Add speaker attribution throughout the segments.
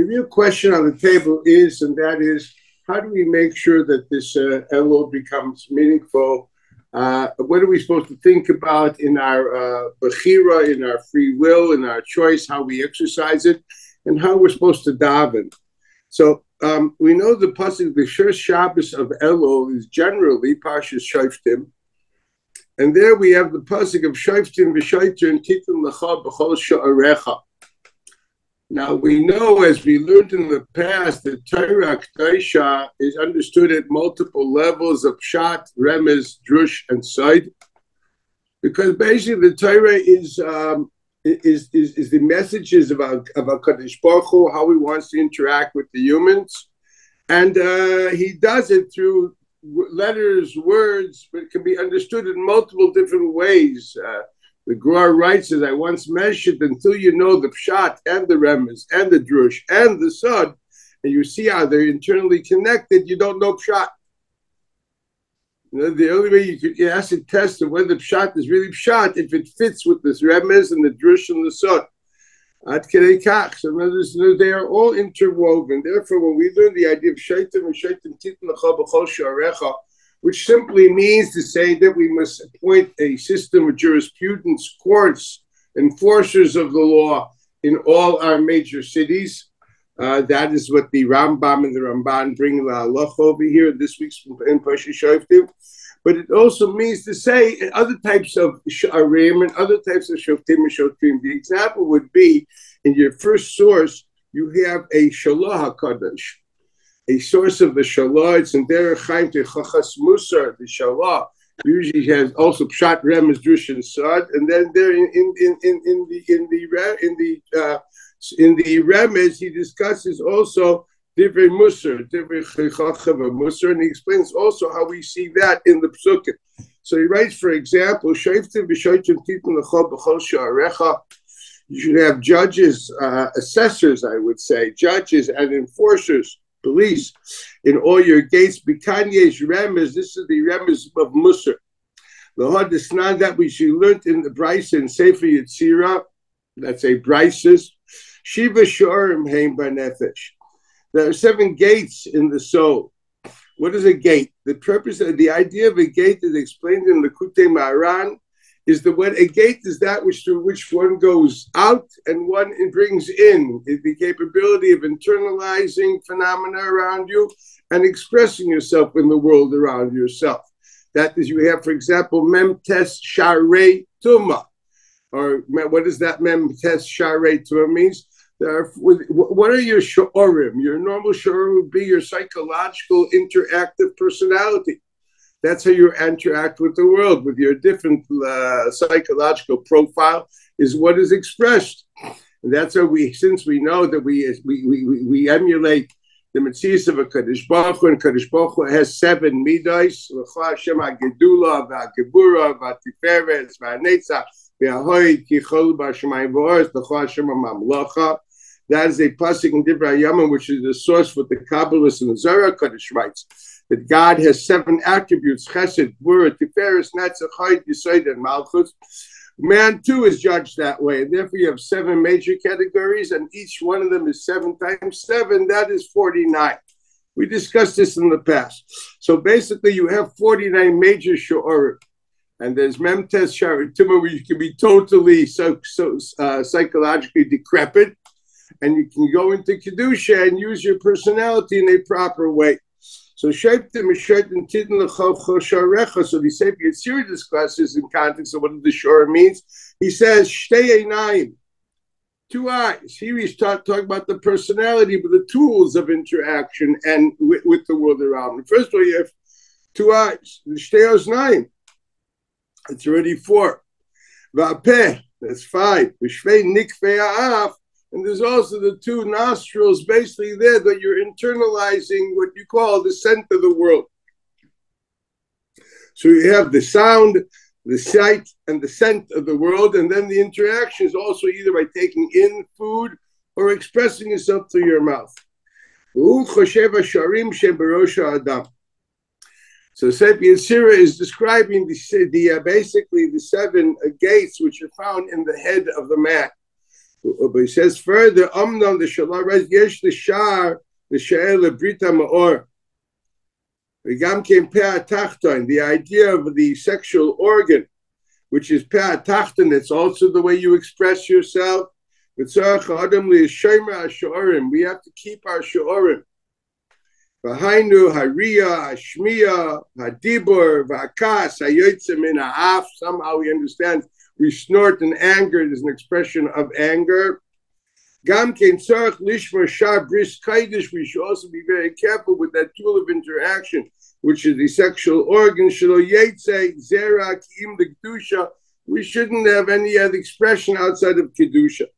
Speaker 1: real question on the table is, and that is, how do we make sure that this Elul becomes meaningful? What are we supposed to think about in our bechira, in our free will, in our choice, how we exercise it, and how we're supposed to daven? So we know the pasuk, the first Shabbos of Elul is generally Parshas Shoftim, and there we have the pasuk of Shoftim v'Shoiter and Titan Lecha b'Chol Sha'arecha. Now we know, as we learned in the past, that Torah K'daisha is understood at multiple levels of Pshat, Remez, Drush, and Sod, because basically the Torah is the messages of HaKadosh Baruch Hu, how He wants to interact with the humans, and He does it through letters, words, but it can be understood in multiple different ways. The Gra writes, as I once mentioned, until you know the Pshat and the Remez and the Drush and the Sod, and you see how they're internally connected, you don't know Pshat. You know, the only way you ask a test of whether Pshat is really Pshat if it fits with this Remez and the Drush and the Sod. Ad Kedei Kach. So they are all interwoven. Therefore, when we learn the idea of Shaitim and Shaitim Titan Lecha B'Chol Sha'arecha, which simply means to say that we must appoint a system of jurisprudence, courts, enforcers of the law in all our major cities. That is what the Rambam and the Ramban bring the halacha over here this week's in Parshas Shoftim. But it also means to say other types of Sha'arim and other types of Shoftim and Shoftim. The example would be, in your first source, you have a Shalah HaKadosh, a source of the Shalah. It's in Derech Chaim to Chachas Musar, the Shalah. Usually has also Pshat, Remez, Drush, and Sod, and then there in the Remez he discusses also Divrei Musar, Divrei Chachava Musar, and he explains also how we see that in the Psukim. So he writes, for example, Shoftim v'Shoitim Titan Lecha B'Chol Sha'arecha. You should have judges, assessors, I would say, judges and enforcers, police, in all your gates. Bikanyesh Remez, this is the Remez of Musar. Lahad Desnan, that which you learned in the Brisa and Sefer Yetzirah, that's a Brises. Shiva Shorim Heim Banefesh. There are 7 gates in the soul. What is a gate? The purpose of the idea of a gate is explained in the Likutei Maharan, is that when a gate is that which through which one goes out and one brings in, is the capability of internalizing phenomena around you and expressing yourself in the world around yourself. That is, you have, for example, Mem Tes Sharei Tuma. Or what does that Mem Tes Sharei Tuma means? What are your sho'orim? Your normal sho'orim would be your psychological interactive personality. That's how you interact with the world, with your different psychological profile is what is expressed. And that's how since we know that we emulate the Metzias of a Kadosh Baruch Hu, and Kadosh Baruch Hu has 7 midos, L'cha Hashem HaGedula, VaGebura, VaTiferes, VaNetzach, VaHoid, Kichol B'Shamayim V'Oretz, L'cha Hashem HaMamlacha. That is a pasuk in Divrei Yamim, which is the source for the Kabbalists and the Zohar Kodesh writes that God has 7 attributes: Chesed, Gvura, Tiferes, Netzach, Chayt, Yesod, and Malchus. Man too is judged that way, and therefore you have 7 major categories, and each one of them is 7 times 7. That is 49. We discussed this in the past. So basically, you have 49 major sho'orim, and there's Memtes Sharituma, where you can be totally psychologically decrepit. And you can go into Kedusha and use your personality in a proper way. So Shoftim is Shaitim Titan Lecha B'Chol Sha'arecha. So the Sefer Yetzirah discusses in context of what the Shor means. He says, Shtei Einayim, 2 eyes. Here he's talking about the personality, but the tools of interaction and with the world around him. First of all, you have 2 eyes. Shtei Oznayim, it's already 4. Va'peh, that's 5. V'shvei Nikvei Ha'af. And there's also the 2 nostrils, basically there that you're internalizing what you call the scent of the world. So you have the sound, the sight, and the scent of the world, and then the interaction is also either by taking in food or expressing yourself through your mouth. So Sefer Yetzirah is describing basically the 7 gates which are found in the head of the man. But he says further, Amnon the Shalar Yesh the Shar the Sha'el Brita Maor. V'gam came Pe'ah Tachton, the idea of the sexual organ, which is Pe'ah Tachton. It's also the way you express yourself. We have to keep our Sha'orim. V'hainu Hariya Hashmiya Hadibur V'akas Hayotze Min Ha'af. Somehow we understand we snort in anger. There's an expression of anger. Gam Kein Tzarech Lishmar Shar Bris Kaidish. We should also be very careful with that tool of interaction, which is the sexual organ. Shelo Yetze Zera Kiim the Kedusha. We shouldn't have any other expression outside of Kedusha.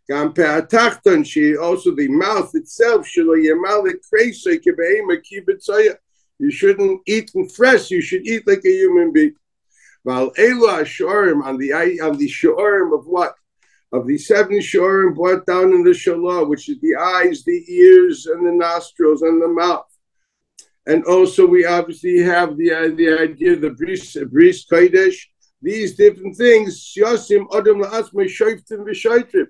Speaker 1: Gam Pe'ah Tachton, she also the mouth itself. Shelo Yemalek Kreisei Kebeima Kibitzaya. You shouldn't eat in fresh. You should eat like a human being. Val Elu Ashorim on the Shorim of what? Of the 7 Shorim brought down in the Shalah, which is the eyes, the ears, and the nostrils, and the mouth. And also we obviously have the idea of the Bris Kodesh. These different things. Yosim Adam La'atzmei Shoiftim V'Shoitrim.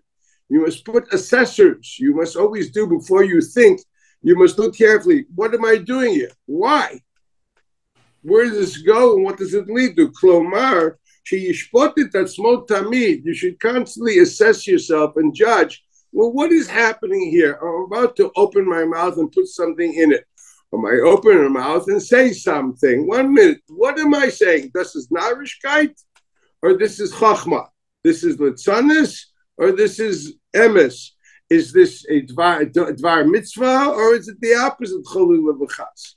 Speaker 1: You must put assessors. You must always do before you think. You must look carefully. What am I doing here? Why? Where does this go and what does it lead to? Klomar, sheyishpotit atzmo tamid. You should constantly assess yourself and judge. Well, what is happening here? I'm about to open my mouth and put something in it. Am I open my mouth and say something? 1 minute. What am I saying? This is narishkeit or this is chachma? This is litzanis or this is emes? Is this a dvar mitzvah or is it the opposite? Cholul levachas.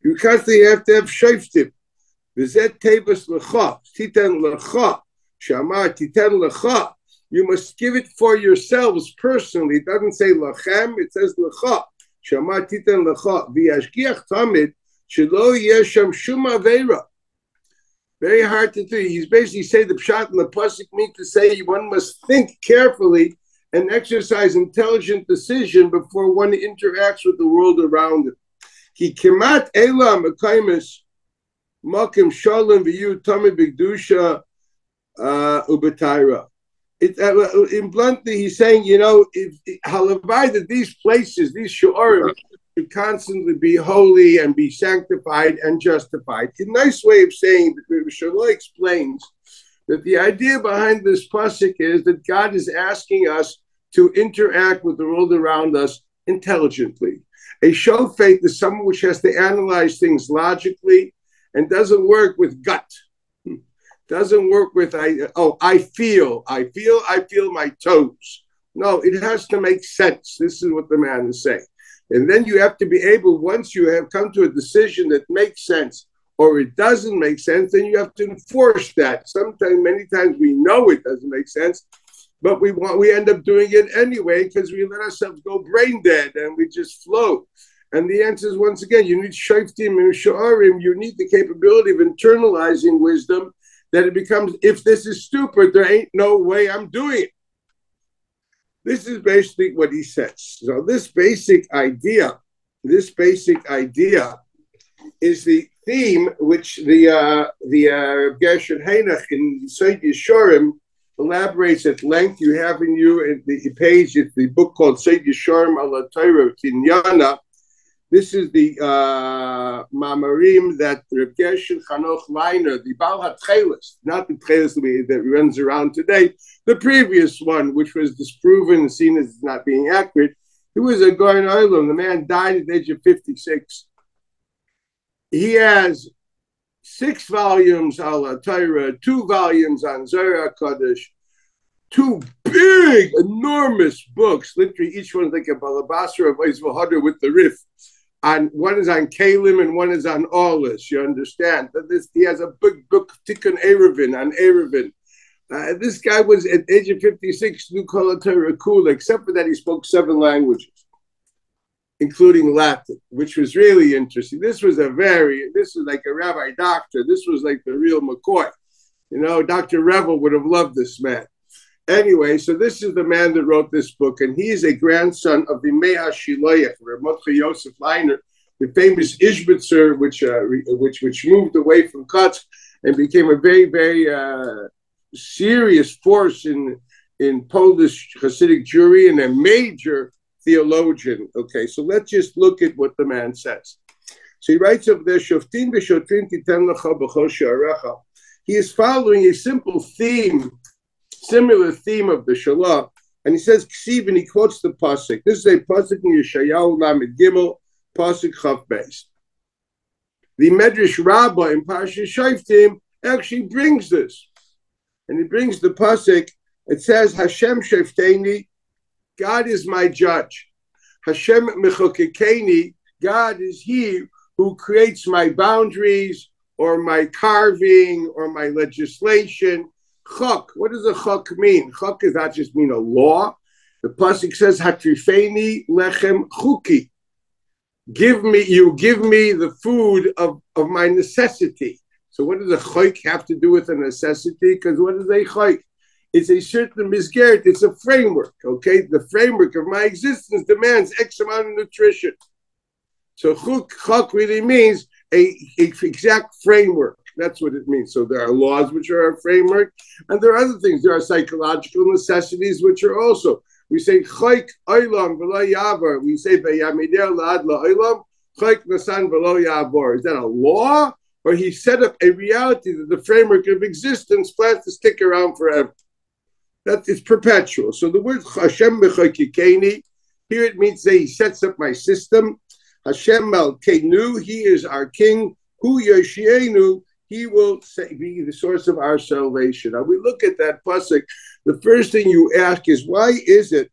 Speaker 1: You constantly have to have shoftim. V'zet tevas lecha, titen lecha, shamar titen lecha. You must give it for yourselves personally. It doesn't say lachem, it says lecha. Shamar titen lecha. V'yashgiach tamid shelo yesham shum aveira. Very hard to do. He's basically saying the pshat and the pasuk mean to say one must think carefully and exercise intelligent decision before one interacts with the world around him. Ki kemat elam akaimis makim shalom v'yu tamid b'kedusha ubetayra. In bluntly, he's saying, halavai that these places, these shu'arim, should constantly be holy and be sanctified and justified. A nice way of saying that Shalom explains that the idea behind this pasuk is that God is asking us to interact with the world around us intelligently. A shofet is someone which has to analyze things logically and doesn't work with gut. Doesn't work with, I feel my toes. No, it has to make sense. This is what the man is saying. And then you have to be able, once you have come to a decision that makes sense or it doesn't make sense, then you have to enforce that. Sometimes, many times we know it doesn't make sense, but we end up doing it anyway because we let ourselves go brain dead and we just float. And the answer is, once again, you need shoftim and sha'arim. You need the capability of internalizing wisdom that it becomes, if this is stupid, there ain't no way I'm doing it. This is basically what he says. So this basic idea is the theme which the Gershon Heinach in Seid Yeshorim elaborates at length. You have in the page, it's the book called Seid Yeshorim ala Torah Tinyana. This is the Mamarim that Reb Gershon Chanoch Leiner, the Baal HaTchelis, not the Tchelis that runs around today, the previous one, which was disproven and seen as not being accurate. He was a Gaon Olam. The man died at the age of 56. He has 6 volumes on Torah, 2 volumes on Zohar Kodesh, 2 big, enormous books. Literally, each one is like a balabasra of Eisvahadar with the riff. And one is on Kalim and one is on Aulis. You understand? He has a big book, Tikkun Erevin, on Erevin. This guy was at the age of 56, knew Kol HaTorah Kula, except for that he spoke 7 languages, including Latin, which was really interesting. This was like a rabbi doctor. This was like the real McCoy. Dr. Revel would have loved this man. Anyway, so this is the man that wrote this book, and he is a grandson of the Mea Shiloyach, Mordechai Yosef Leiner, the famous Ishbitzer, which moved away from Kutsk and became a very, very serious force in in Polish Hasidic Jewry and a major theologian. Okay, so let's just look at what the man says. So he writes over there, Shoftim v'shotrim titen lecha b'chol she'arecha. He is following a simple theme, similar theme of the Shalah, and he says, Ksiv, and he quotes the pasuk. This is a pasuk in Yeshayahu Lamed Gimel, pasuk Chav Beis. The Medrash Rabbah in Parashat Shoftim actually brings this, and he brings the pasuk. It says, Hashem Shofteni, God is my judge. Hashem Mechokekeni, God is He who creates my boundaries or my carving or my legislation. Chok, what does a chok mean? Chok does not just mean a law. The pasuk says, Hatrifeni lechem chuki. You give me the food of my necessity. So what does a chok have to do with a necessity? Because what is a chok? It's a certain misgeret, it's a framework, okay? The framework of my existence demands X amount of nutrition. So chok really means a exact framework. That's what it means. So there are laws which are a framework, and there are other things. There are psychological necessities which are also. We say chok olam v'lo yavar. We say v'yamideh la'ad la'olam chok nasan v'lo yavar. Is that a law, or he set up a reality that the framework of existence plans to stick around forever? That is perpetual. So the word Hashem mechokekeni, here it means that he sets up my system. Hashem Malkeinu, He is our King. Hu Yoshienu, He will be the source of our salvation. Now we look at that pasuk. The first thing you ask is, why is it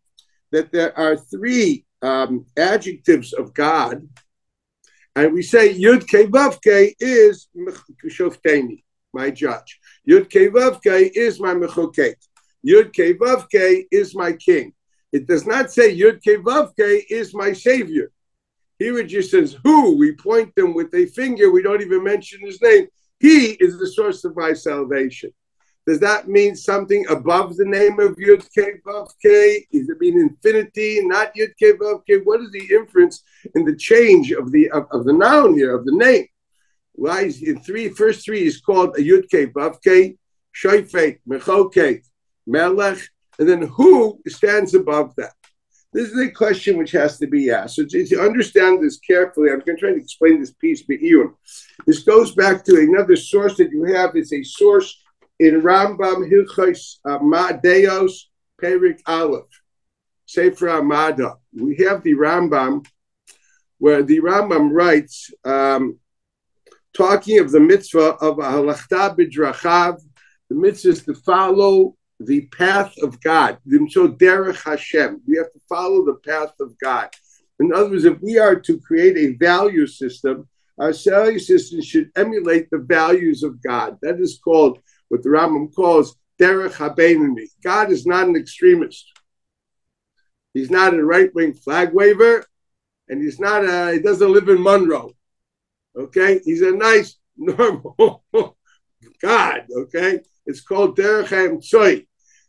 Speaker 1: that there are three adjectives of God, and we say Yud Kei Vav Kei is Shofteni, my judge. Yud Kei Vav Kei is my mechokek. Yud Kei Vav Kei is my king. It does not say Yud Kei Vav Kei is my savior. Here it just says who. We point them with a finger. We don't even mention his name. He is the source of my salvation. Does that mean something above the name of Yud Kei Vav Kei? Does it mean infinity, not Yud Kei Vav Kei? What is the inference in the change of the noun here, of the name? Lies in first three is called a Yud Kei Vav Kei, Shofet, Mechokek, Melech, and then who stands above that? This is a question which has to be asked. So to understand this carefully, I'm going to try to explain this piece be'iyun. This goes back to another source that you have. It's a source in Rambam Hilchos Ma'deos Perik Aleph, Sefer Amada. We have the Rambam, where the Rambam writes, talking of the mitzvah of Halachta B'drachav, the mitzvah is to follow the path of God. So derech Hashem, we have to follow the path of God. In other words, if we are to create a value system, our value system should emulate the values of God. That is called what the Rambam calls derech habeinoni. God is not an extremist. He's not a right-wing flag waver, and he doesn't live in Monroe. Okay, he's a nice, normal God. Okay, it's called derech hamtzoi.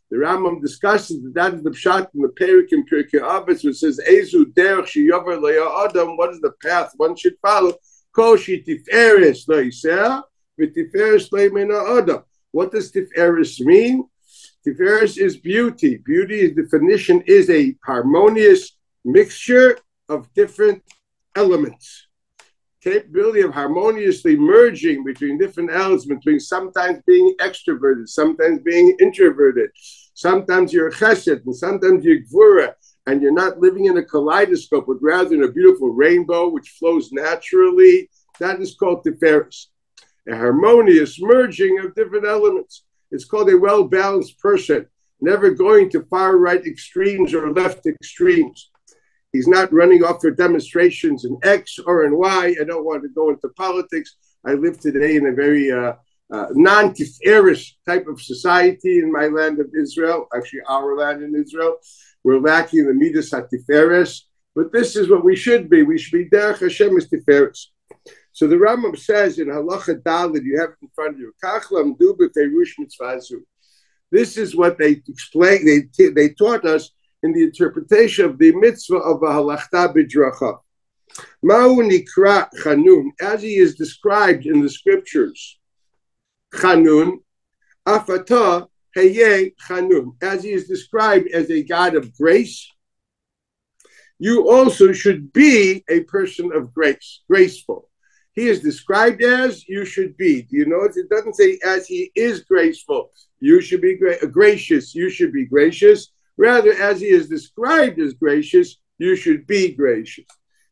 Speaker 1: The Rambam discusses that is the pshat in the Perik in Pirkei Avos, which says, "Ezu derech sheyover le'ya adam." What is the path one should follow? Kol shetiferes lo'iseh v'tiferes le'mena adam. What does tiferes mean? Tiferes is beauty. Beauty's definition is a harmonious mixture of different elements. Capability of harmoniously merging between different elements, between sometimes being extroverted, sometimes being introverted, sometimes you're chesed, and sometimes you're gvura, and you're not living in a kaleidoscope, but rather in a beautiful rainbow which flows naturally. That is called tiferes, a harmonious merging of different elements. It's called a well-balanced person, never going to far right extremes or left extremes. He's not running off for demonstrations in X or in Y. I don't want to go into politics. I live today in a very non-tiferes type of society in my land of Israel, actually our land in Israel. We're lacking the midas hatiferes, but this is what we should be. We should be derech Hashem is tiferes. So the Rambam says in Halacha Daled, you have it in front of you, Kachlam du b'feirush mitzvazu. This is what they explain. They taught us in the interpretation of the mitzvah of Halachta B'drachav. Ma'u nikra chanun, as he is described in the scriptures. Chanun, afata Heye Chanun, as he is described as a God of grace, you also should be a person of grace, graceful. He is described as you should be. Do you notice? It doesn't say as he is graceful. You should be gracious. You should be gracious. Rather, as he is described as gracious, you should be gracious.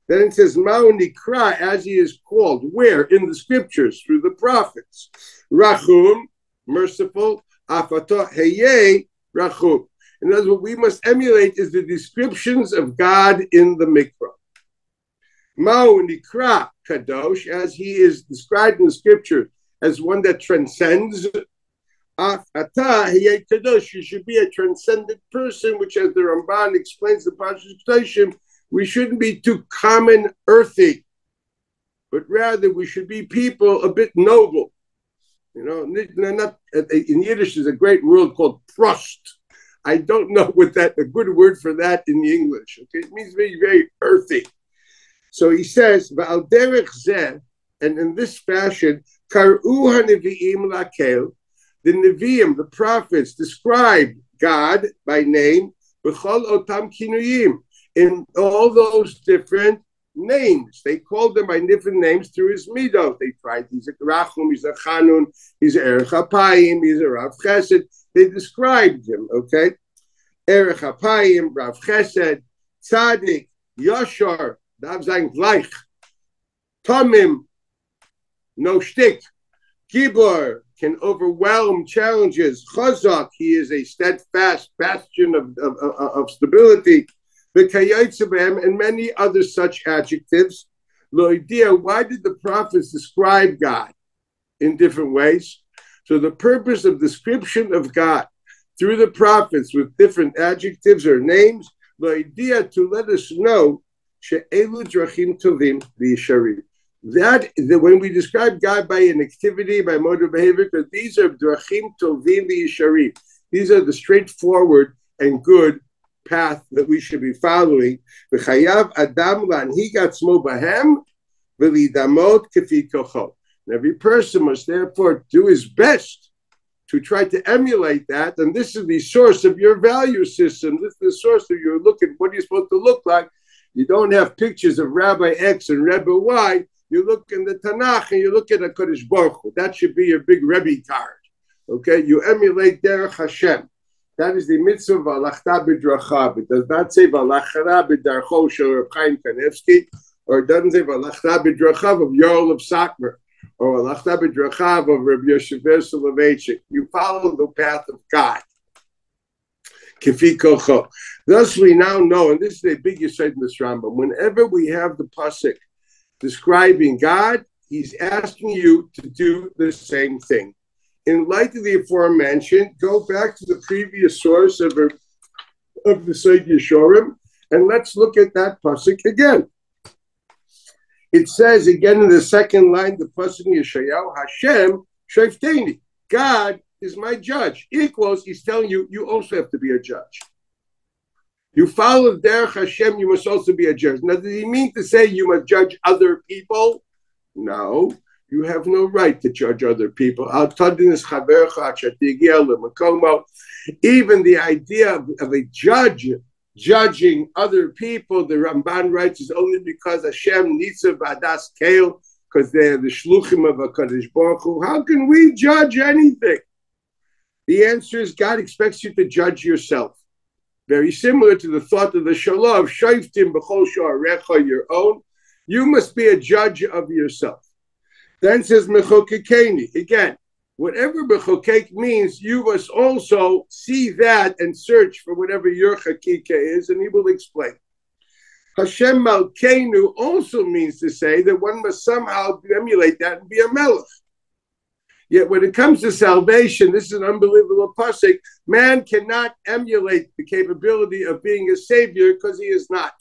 Speaker 1: Then it says, Ma'unikra, as he is called. Where? In the scriptures, through the prophets. Rachum, merciful. Afatah heye rachum. In other words, what we must emulate is the descriptions of God in the Mikra. Ma'unikra kadosh, as he is described in the scripture as one that transcends. Afatah heye kadosh, you should be a transcendent person, which, as the Ramban explains the Parshas Kedoshim, we shouldn't be too common, earthy, but rather we should be people a bit noble. You know, not in Yiddish there's a great word called prost. I don't know what a good word for that in the English. Okay, it means very, very earthy. So he says, "V'al derech zeh," and in this fashion, karu haneviim lakel, the neviim, the prophets, described God by name, b'chol otam kinuyim, in all those different names. They called them by different names through his midos. They tried, he's a Rachum, he's a Chanun, he's a Erech HaPayim, he's a Rav Chesed. They described him, okay? Erech HaPayim, Rav Chesed, Tzadik, Yashar, Dav Zayin Gleich, Tomim, no shtick, Gibor, can overwhelm challenges, Chazak, he is a steadfast bastion of stability, and many other such adjectives. Loidia, why did the prophets describe God in different ways? So the purpose of description of God through the prophets with different adjectives or names, loidia, to let us know she'elu drachim tovim v'yisharim. That when we describe God by an activity, by mode of behavior, because these are drachim tovim v'yisharim. These are the straightforward and good path that we should be following. Every person must therefore do his best to try to emulate that, and this is the source of your value system. This is the source of your look at what you're supposed to look like. You don't have pictures of Rabbi X and Rebbe Y. You look in the Tanakh and you look at a Kodesh Baruch Hu. That should be your big Rebbe card. Okay, you emulate Derech Hashem. That is the mitzvah of Alachta B'drachav. It does not say Valachra B'darcho Shel Reb Chaim Kanevsky, or it doesn't say Valachta B'drachav of Yorl of Sakmer, or Alachta B'drachav of Reb Yoshever Soloveitchik. You follow the path of God. Kifi Kocho. Thus we now know, and this is a big yesod in this Rambam, whenever we have the pasuk describing God, he's asking you to do the same thing. In light of the aforementioned, go back to the previous source of the Seid Yeshorim, and let's look at that pasuk again. It says again in the second line, the pasuk Yeshayahu, Hashem Shofteni. God is my judge. Equals, he's telling you, you also have to be a judge. You follow Derech Hashem, you must also be a judge. Now, does he mean to say you must judge other people? No. You have no right to judge other people. Even the idea of a judge judging other people, the Ramban writes, is only because Hashem nitzav b'adas keil, because they are the shluchim of HaKadosh Baruch Hu. How can we judge anything? The answer is God expects you to judge yourself. Very similar to the thought of the Shalah of Shoftim b'chol sha'arecha, your own. You must be a judge of yourself. Then says mechokekeni. Again, whatever mechokek means, you must also see that and search for whatever your chakika is, and he will explain. Hashem Malkeinu also means to say that one must somehow emulate that and be a melech. Yet when it comes to salvation, this is an unbelievable pasuk. Man cannot emulate the capability of being a savior because he is not.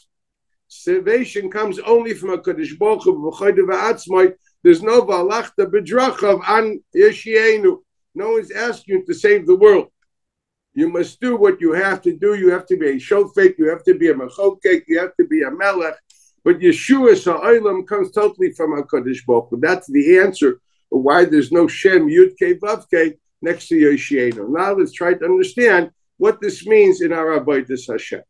Speaker 1: Salvation comes only from a Kadosh Baruch Hu v'chodev ha'atzmai. There's no valachta b'drachav an yeshienu. No one's asking you to save the world. You must do what you have to do. You have to be a shofet. You have to be a mechokek. You have to be a melech. But Yeshua Sa'olam comes totally from HaKadosh Baruch Hu. That's the answer of why there's no Shem Yud Kei Vav Kei next to Yoshienu. Now let's try to understand what this means in our Avodas Hashem.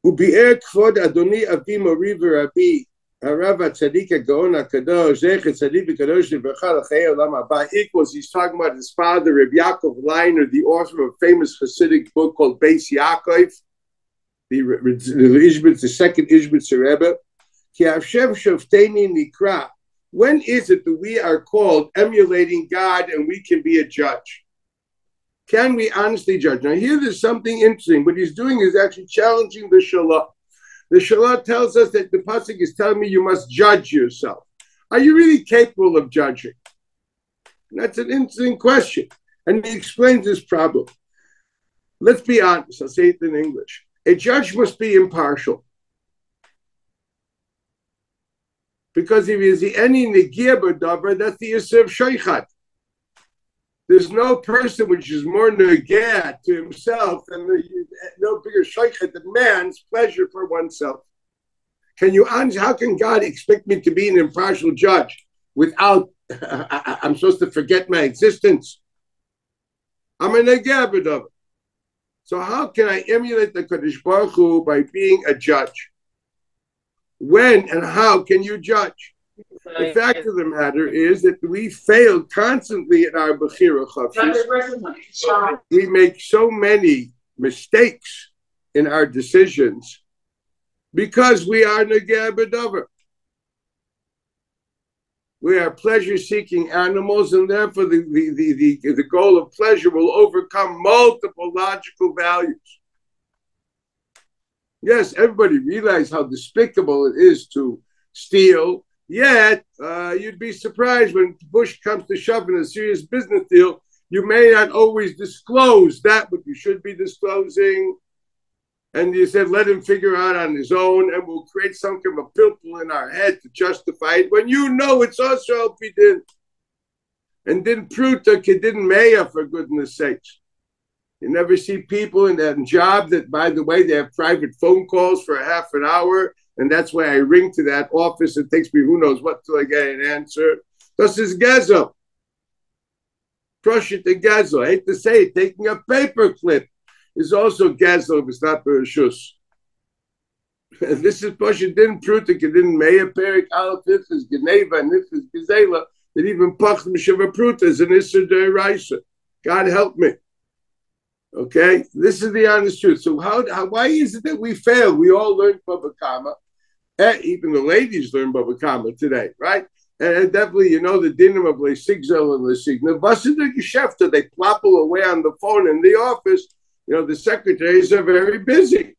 Speaker 1: Ubi'er kvod Adoni Avi Mori v'Rabbi Harav HaTzadik HaGaon HaKadosh Zecher Tzadik HaKadosh Livracha L'chei Olam Haba equals he's talking about his father Reb Yaakov Leiner, the author of a famous Hasidic book called Beis Yaakov, the second Ishbitzer Rebbe. Ki Hashem Shofteni Nikra. When is it that we are called emulating God and we can be a judge? Can we honestly judge? Now here there's something interesting. What he's doing is actually challenging the Shalah. The Shalah tells us that the Pasuk is telling me you must judge yourself. Are you really capable of judging? And that's an interesting question. And he explains this problem. Let's be honest. I'll say it in English. A judge must be impartial. Because if there's any negia b'davar, that's the Yisur of Shoichat. There's no person which is more negia to himself than no bigger Shoichat than man's pleasure for oneself. Can you answer? How can God expect me to be an impartial judge without I'm supposed to forget my existence? I'm a negia b'davar. So how can I emulate the Kadosh Baruch Hu by being a judge? When and how can you judge? The fact of the matter is that we fail constantly in our Bechira Chavshis. We make so many mistakes in our decisions because we are Negeh B'Davar. We are pleasure-seeking animals, and therefore the goal of pleasure will overcome multiple logical values. Yes, everybody realizes how despicable it is to steal, yet you'd be surprised when push comes to shove in a serious business deal, you may not always disclose that what you should be disclosing. And you said, let him figure out on his own, and we'll create some kind of a pilpul in our head to justify it when you know it's also if he did. And didn't pruta kedin meya, for goodness sakes. You never see people in that job that, by the way, they have private phone calls for a half an hour, and that's why I ring to that office. It takes me who knows what till I get an answer. Das is gezel. Crush it to gezel. I hate to say it, taking a paper clip is also gezel if it's not bereshus. This is Pasha didn't prove it didn't meya perik aleph if is geneva and if is gezela that even pach m'shiva pruta is an isser deraisa. God help me. Okay, this is the honest truth. So why is it that we fail? We all learn Baba Kama. Even the ladies learn Baba Kama today, right? And definitely, you know, the dinner of Lesigzel and Lesigna. Vasida Geschäfte, they plopple away on the phone in the office. You know, the secretaries are very busy.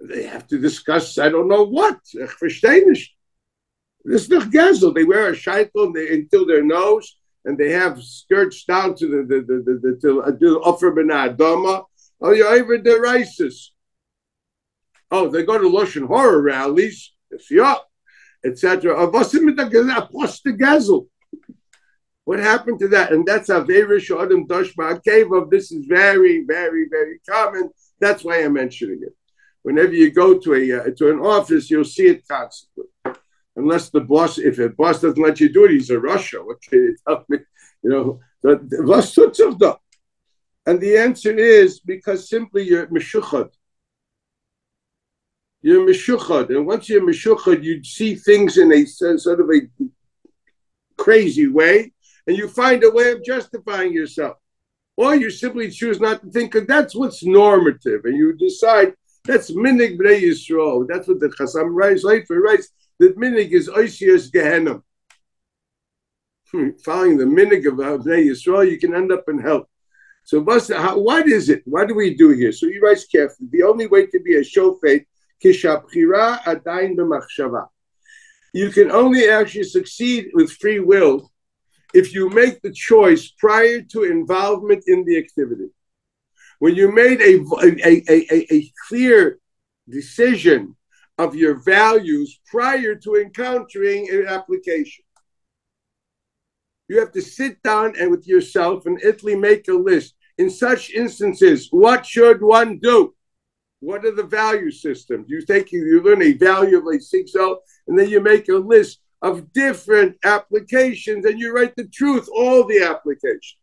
Speaker 1: They have to discuss, I don't know what. This is not gezel. They wear a shaitel until their nose, and they have skirts down to the offer benadama. Oh, you're over the races. Oh, they go to Lashon Horror rallies, etc. What happened to that? And that's a very Adam Dashma Akev. This is very, very, very common. That's why I'm mentioning it. Whenever you go to an office, you'll see it constantly. Unless the boss, if the boss doesn't let you do it, he's a Russia. What can you tell me? You know, and the answer is because simply you're meshuchad. You're meshuchad, and once you're meshuchad, you see things in a sort of a crazy way, and you find a way of justifying yourself, or you simply choose not to think because that's what's normative, and you decide that's minig b'nei Yisrael. That's what the Chasam writes. That minig is oisius gehenim. Following the minig of b'nei Yisrael, you can end up in hell. So, what is it? What do we do here? So he writes carefully. The only way to be a shofet kishabchira adayin b'machshava. You can only actually succeed with free will if you make the choice prior to involvement in the activity. When you made a clear decision of your values prior to encountering an application. You have to sit down and with yourself and Italy make a list. In such instances, what should one do? What are the value systems? You learn a value of like 6 and then you make a list of different applications, and you write the truth, all the applications.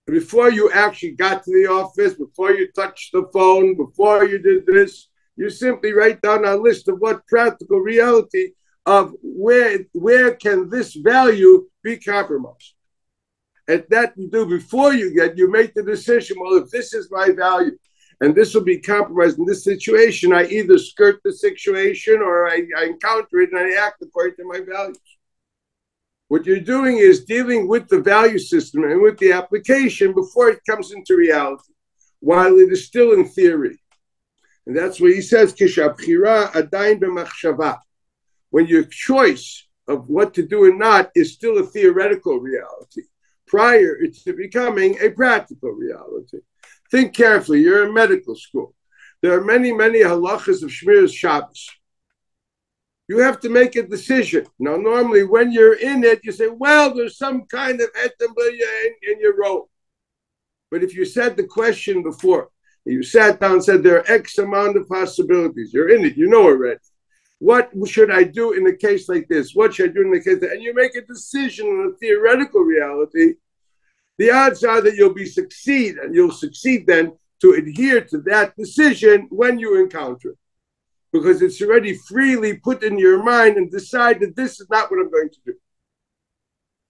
Speaker 1: Before you actually got to the office, before you touched the phone, before you did this, you simply write down a list of what practical reality of where can this value be compromised. And that you do before you make the decision, well, if this is my value and this will be compromised in this situation, I either skirt the situation or I encounter it and I act according to my values. What you're doing is dealing with the value system and with the application before it comes into reality, while it is still in theory. And that's what he says, when your choice of what to do and not is still a theoretical reality, prior to becoming a practical reality. Think carefully. You're in medical school. There are many, many halachas of Shmiras Shabbos. You have to make a decision. Now, normally when you're in it, you say, well, there's some kind of etemblia in your role. But if you said the question before, you sat down and said there are X amount of possibilities, you're in it, you know already. What should I do in a case like this? What should I do in a case like that? And you make a decision in a theoretical reality, the odds are that you'll succeed, and you'll succeed then to adhere to that decision when you encounter it. Because it's already freely put in your mind and decide that this is not what I'm going to do.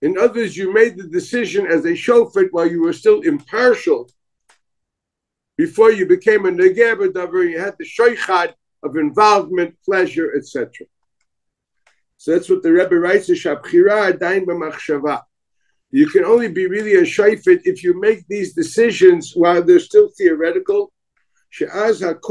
Speaker 1: In others, you made the decision as a shofet while you were still impartial. Before you became a neger b'davar, you had the shoichad of involvement, pleasure, etc. So that's what the Rebbe writes, Shabchira adayin b'machshava. You can only be really a shofet if you make these decisions while they're still theoretical. Because at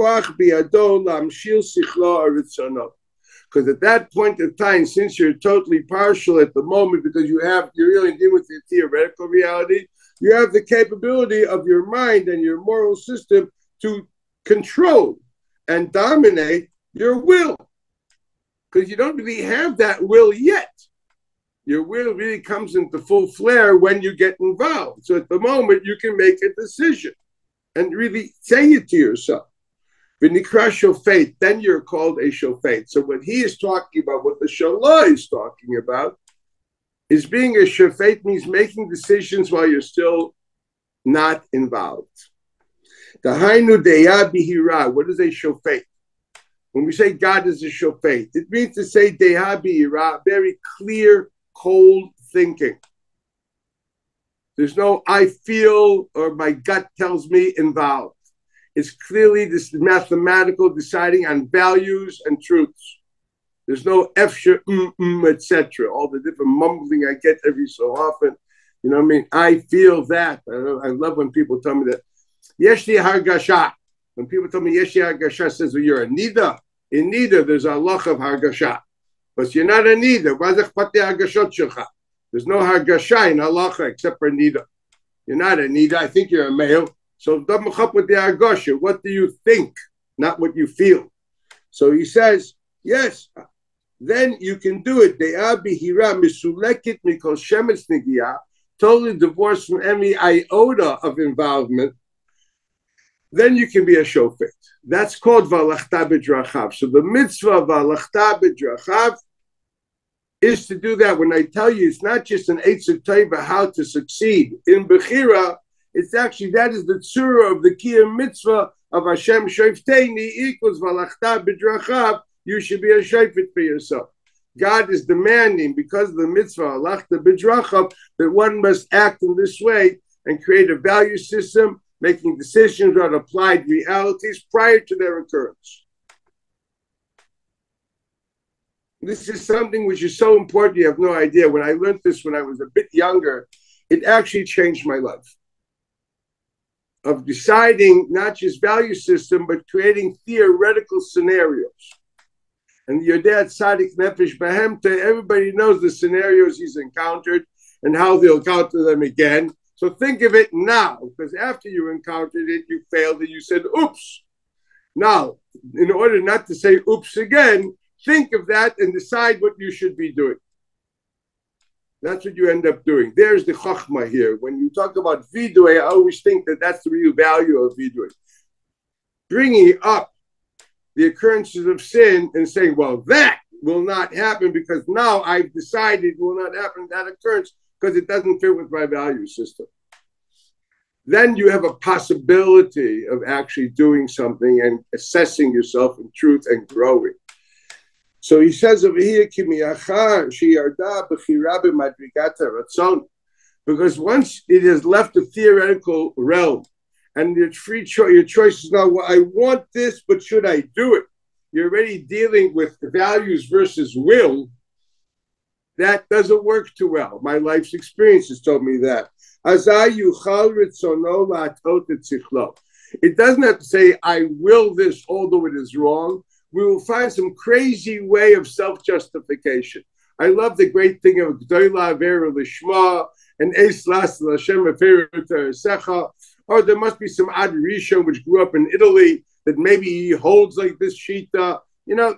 Speaker 1: that point of time, since you're totally partial at the moment, because you're really dealing with the theoretical reality, you have the capability of your mind and your moral system to control and dominate your will. Because you don't really have that will yet. Your will really comes into full flare when you get involved. So at the moment, you can make a decision and really say it to yourself. V'nikra shofet, then you're called a shofet. So what he is talking about, what the Shalah is talking about, is being a shofet means making decisions while you're still not involved. The hainu deya bihira, what is a shofet? When we say God is a shofet, it means to say deya bihira, very clear, cold thinking. There's no I feel or my gut tells me involved. It's clearly this mathematical deciding on values and truths. There's no efsha, etc. All the different mumbling I get every so often. You know what I mean? I feel that. I love when people tell me that. Yeshli hargasha. When people tell me yeshli hargasha, says, well, you're a nida. In nida, there's a loch of hargasha. But you're not a nida. There's no hargasha in halacha except for nida. You're not a nida. I think you're a male. So don't come up with the hargasha. What do you think? Not what you feel. So he says, yes, then you can do it. De'ah bihira misulekit mikol shemetz negiah, totally divorced from any iota of involvement. Then you can be a shofet. That's called valachta b'drachav. So the mitzvah valachta b'drachav is to do that. When I tell you, it's not just an eitzah tova how to succeed in bechira. It's actually, that is the tzura of the kiyum mitzvah of Hashem shofteni equals valachta b'drachav. You should be a shofet for yourself. God is demanding, because of the mitzvah valachta b'drachav, that one must act in this way and create a value system, making decisions on applied realities prior to their occurrence. This is something which is so important, you have no idea. When I learned this when I was a bit younger, it actually changed my life. Of deciding not just value system, but creating theoretical scenarios. And your dad, Tzaddik Nefesh Behemta, everybody knows the scenarios he's encountered and how they'll encounter them again. So think of it now, because after you encountered it, you failed and you said, oops. Now, in order not to say oops again, think of that and decide what you should be doing. That's what you end up doing. There's the chachma here. When you talk about vidui, I always think that that's the real value of vidui. Bringing up the occurrences of sin and saying, well, that will not happen because now I've decided it will not happen, that occurrence, because it doesn't fit with my value system. Then you have a possibility of actually doing something and assessing yourself in truth and growing. So he says over here, because once it has left the theoretical realm and your choice is now, well, I want this, but should I do it? You're already dealing with values versus will. That doesn't work too well. My life's experience has told me that. It doesn't have to say, I will this, although it is wrong. We will find some crazy way of self-justification. I love the great thing of G'dola Avera Lishma and Eslas Lashem Avera Teresecha. Or there must be some Ad Rishon which grew up in Italy that maybe he holds like this Shita. You know,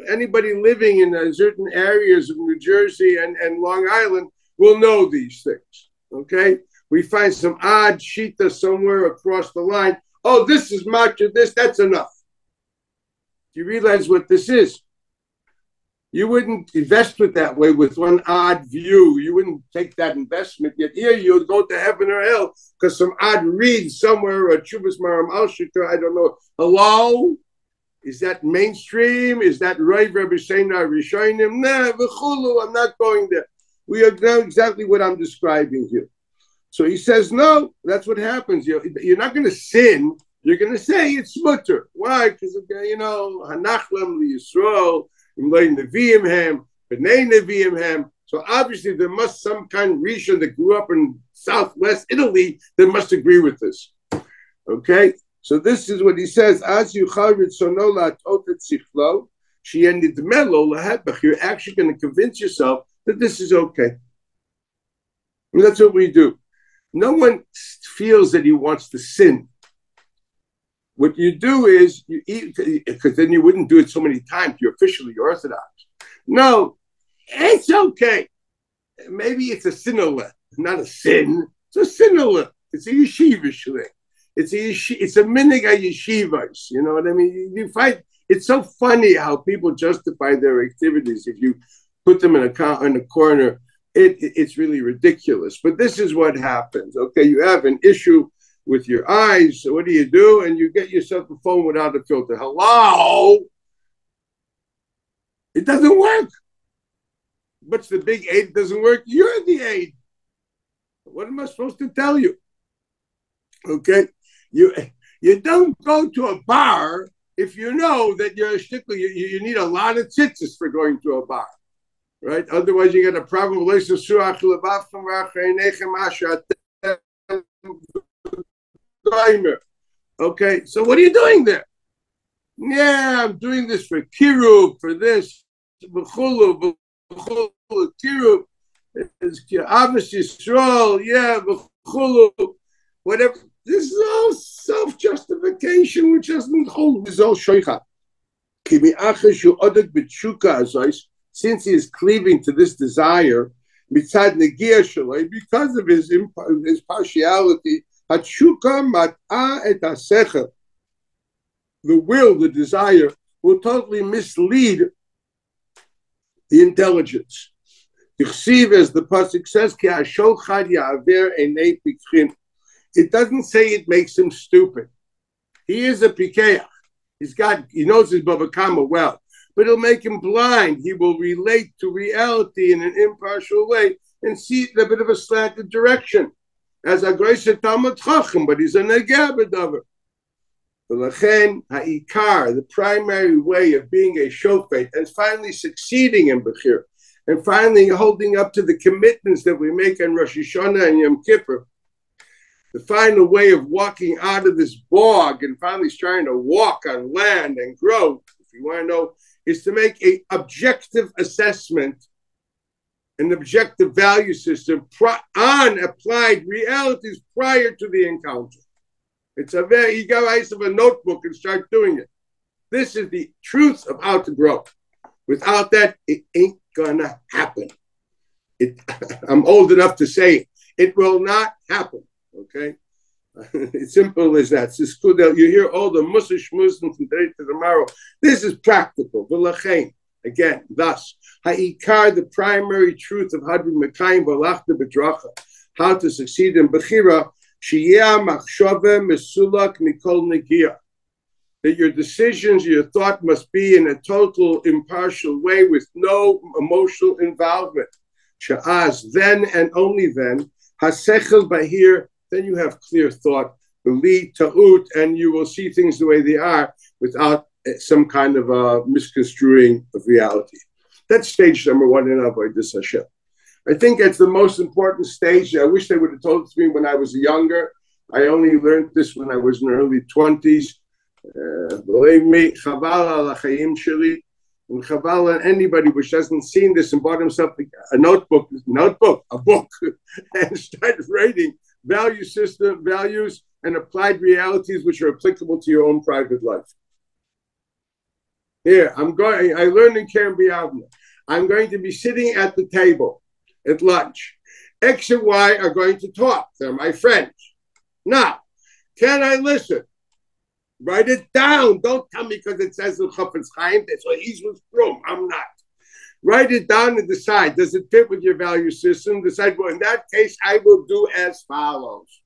Speaker 1: anybody living in certain areas of New Jersey and Long Island will know these things. Okay, we find some odd Shita somewhere across the line. Oh, this is matcha. That's enough. Do you realize what this is? You wouldn't invest with that way with one odd view. You wouldn't take that investment. Yet here you'll go to heaven or hell because some odd read somewhere or Chubas Maram Al Shikra, I don't know. Hello? Is that mainstream? Is that Rav Rebbe Shena Rishonim? Nah, v'chulu, I'm not going there. We know exactly what I'm describing here. So he says, no, that's what happens. You're not going to sin. You're going to say it's mutter. Why? Because, you know, Hanachlam Yisrael, Imlay Nevi'im Hem, B'nai Nevi'im Hem. So obviously there must some kind of Rishon that grew up in southwest Italy that must agree with this. Okay? So this is what he says. As you charid sonola totet sichlo, she ended the melo lahebach. You're actually going to convince yourself that this is okay. And that's what we do. No one feels that he wants to sin. What you do is you eat, because then you wouldn't do it so many times. You're officially Orthodox. No, it's okay. Maybe it's a sinola, not a sin. It's a sinola. It's a yeshiva shling. It's a minig yeshivas. You know what I mean? You find it's so funny how people justify their activities. If you put them in a corner, it's really ridiculous. But this is what happens. Okay, you have an issue with your eyes. So what do? And you get yourself a phone without a filter. Hello? It doesn't work. What's the big aid? It doesn't work. You're the aid. What am I supposed to tell you? Okay? You don't go to a bar if you know that you're a shtickler. You need a lot of tzitzis for going to a bar. Right? Otherwise, you get a problem. Okay, so what are you doing there? Yeah, I'm doing this for Kiruv, for this. Kiruv. Abbas Yisrael, yeah, whatever. This is all self-justification, which doesn't hold. This is all shoicha. Since he is cleaving to this desire, because of his partiality, the will, the desire, will totally mislead the intelligence. As the pasuk says, it doesn't say it makes him stupid. He is a pikeach. He knows his Baba Kama well, but it'll make him blind. He will relate to reality in an impartial way and see it in a bit of a slanted direction. As a great Talmud Chacham, but he's a negah b'davar. The primary way of being a shofet and finally succeeding in Bechir, and finally holding up to the commitments that we make on Rosh Hashanah and Yom Kippur, the final way of walking out of this bog and finally trying to walk on land and grow, if you want to know, is to make an objective assessment, an objective value system on applied realities prior to the encounter. It's you guys have a notebook and start doing it. This is the truth of how to grow. Without that, it ain't gonna happen. I'm old enough to say it. It will not happen. Okay, it's simple as that. You hear all the musa shmuz from today to tomorrow. This is practical. Again, thus, ha'ikar, the primary truth of hadru mekayim v'alachta b'dracha, how to succeed in bechira, sheyeh machshava mesulak mikol negia, that your decisions, your thought must be in a total impartial way with no emotional involvement. Sha'az, then and only then, hasechel bahir, then you have clear thought, beli ta'ut, and you will see things the way they are without some kind of misconstruing of reality. That's stage number one in Avodas Hashem. I think it's the most important stage. I wish they would have told it to me when I was younger. I only learned this when I was in the early 20s. Believe me, chaval al hachayim sheli, and chaval on anybody which hasn't seen this and bought himself a book, and started writing value system, values, and applied realities which are applicable to your own private life. Here, I learned in Keren B'Yavne. I'm going to be sitting at the table at lunch. X and Y are going to talk. They're my friends. Now, can I listen? Write it down. Don't tell me because it says in Chafetz Chaim, that's what he's was from. I'm not. Write it down and decide. Does it fit with your value system? Decide, well, in that case, I will do as follows.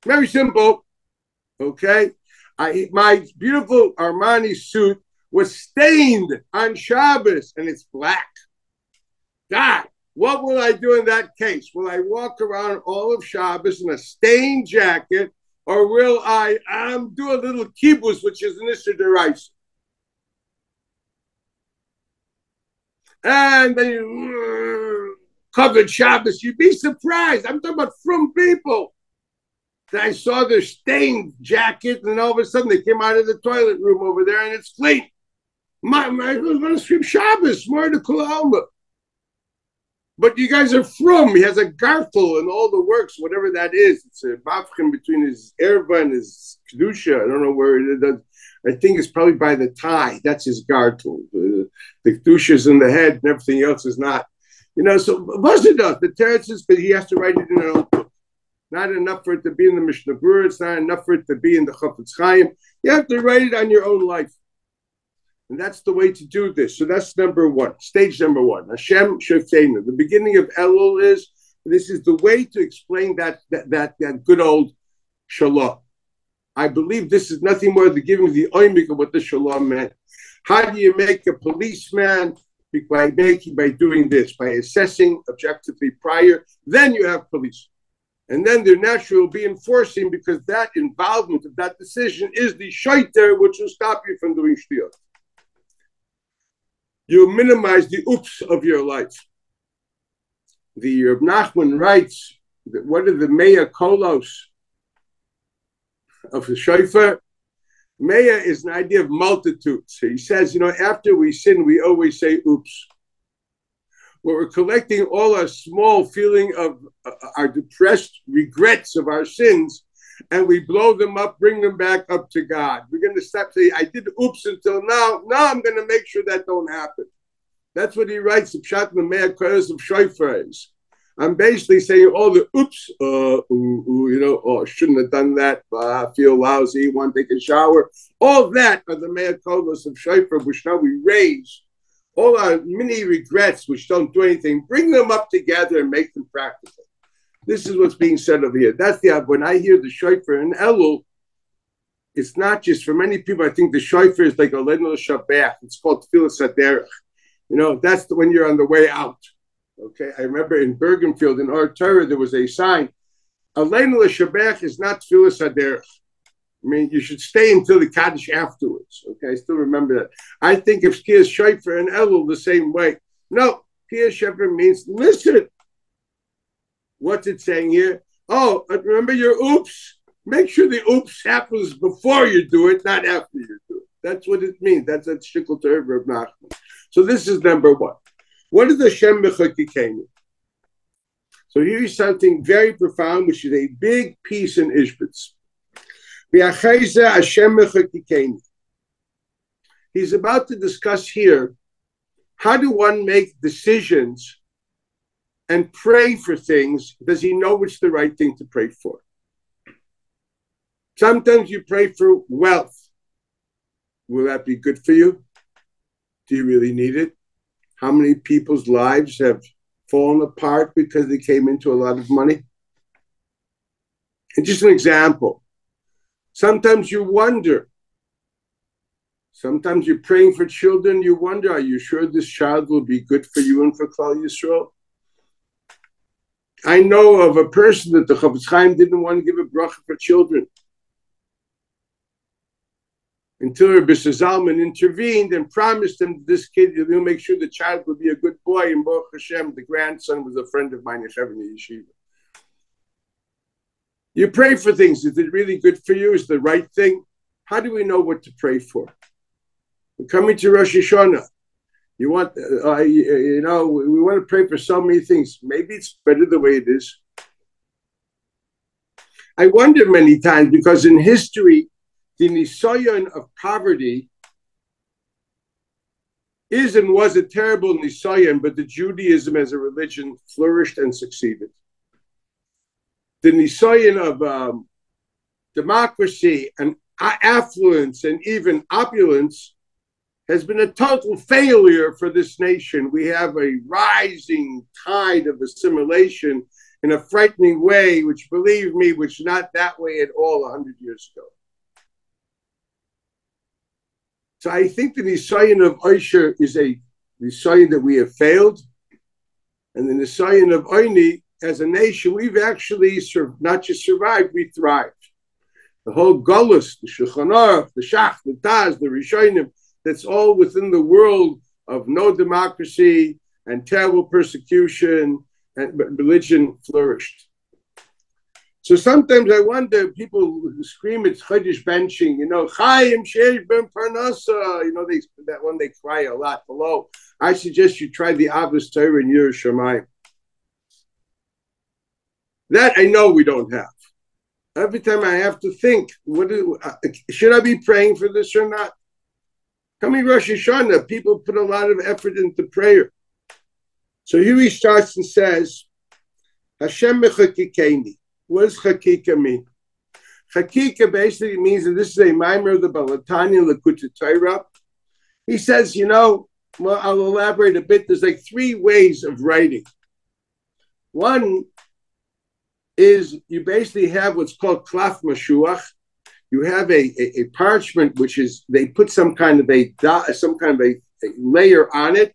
Speaker 1: Very simple. Okay? My beautiful Armani suit was stained on Shabbos, and it's black. God, what will I do in that case? Will I walk around all of Shabbos in a stained jacket, or will I do a little kibbutz, which is an Issur D'Oraisa? And then you covered Shabbos. You'd be surprised. I'm talking about from people. I saw their stained jacket, and all of a sudden they came out of the toilet room over there, and it's clean. My was going to scream Shabbos, more to Kol Alma. But you guys are from. He has a gartel and all the works, whatever that is. It's a mafchim between his erva and his kedusha. I don't know where it is. I think it's probably by the tie. That's his gartel. The kedusha is in the head, and everything else is not. So Vasha does. The teretz is, but he has to write it in an own book. Not enough for it to be in the Mishnah Berurah. It's not enough for it to be in the Chafetz Chaim. You have to write it on your own life. And that's the way to do this. So that's number one, stage number one. Hashem Shofteinu. The beginning of Elul this is the way to explain that good old Shalom. I believe this is nothing more than giving the oimik of what the Shalom meant. How do you make a policeman? By doing this, by assessing objectively prior, then you have police. And then there naturally will be enforcing, because that involvement of that decision is the shaiter which will stop you from doing shtiyot. You minimize the oops of your life. The Blachman writes that what are the mea kolos of the shofar? Mea is an idea of multitudes. So he says, after we sin, we always say oops. Where we're collecting all our small feeling of our depressed regrets of our sins, and we blow them up, bring them back up to God. We're going to stop saying, I did oops until now. Now I'm going to make sure that don't happen. That's what he writes, the Pshat and the Mea Kolos of Shofars. I'm basically saying all the oops, shouldn't have done that, I feel lousy, want to take a shower. All that are the Mea Kolos of Shofar, which now we raise. All our mini regrets, which don't do anything, bring them up together and make them practical. This is what's being said over here. That's when I hear the shofar in Elul, it's not just, for many people, I think the shofar is like a Elul Shabbat. It's called Tfilas Haderech. That's when you're on the way out. Okay, I remember in Bergenfield, in Or Torah, there was a sign. Elul Shabbat is not Tfilas Haderech. I mean, you should stay until the Kaddish afterwards. Okay, I still remember that. I think of Kiyas Shofar and Elul the same way. No, Kiyas Shofar means listen. What's it saying here? Oh, remember your oops? Make sure the oops happens before you do it, not after you do it. That's what it means. That's a shikul Torah of Nachman. So this is number one. What is the Shem B'chokikenu? So here's something very profound, which is a big piece in Ishbitz. He's about to discuss here, how do one make decisions and pray for things? Does he know which the right thing to pray for? Sometimes you pray for wealth. Will that be good for you? Do you really need it? How many people's lives have fallen apart because they came into a lot of money? And just an example. Sometimes you wonder. Sometimes you're praying for children. You wonder, are you sure this child will be good for you and for Klal Yisrael? I know of a person that the Chofetz Chaim didn't want to give a bracha for children until Rabbi Zalman intervened and promised him this kid, he'll make sure the child will be a good boy. And Baruch Hashem, the grandson was a friend of mine in Yeshiva. You pray for things. Is it really good for you? Is the right thing? How do we know what to pray for? We're coming to Rosh Hashanah. We want to pray for so many things. Maybe it's better the way it is. I wonder many times because in history, the nisayon of poverty is and was a terrible nisayon, but the Judaism as a religion flourished and succeeded. The nisayon of democracy and affluence and even opulence has been a total failure for this nation. We have a rising tide of assimilation in a frightening way, which, believe me, was not that way at all 100 years ago. So I think the nisayon of Osher is a nisayon that we have failed. And the nisayon of Oini, as a nation, we've actually not just survived, we thrived. The whole Golus, the Shulchan Aruch, the Shach, the Taz, the Rishonim, that's all within the world of no democracy and terrible persecution, and religion flourished. So sometimes I wonder, people scream it's Chodesh benching, Chaim Sheish Ben Parnasa, that one they cry a lot below. I suggest you try the Avos Torah in Yerushalayim. That I know we don't have. Every time I have to think, should I be praying for this or not? Coming Rosh Hashanah, people put a lot of effort into prayer. So here he starts and says, Hashem mechakikeni. What does chakika mean? Chakika basically means, and this is a mimer of the Balatani Lekutei Torah. He says, I'll elaborate a bit. There's like three ways of writing. One is you basically have what's called klaf mashuach. You have a parchment, which is, they put some kind of a layer on it,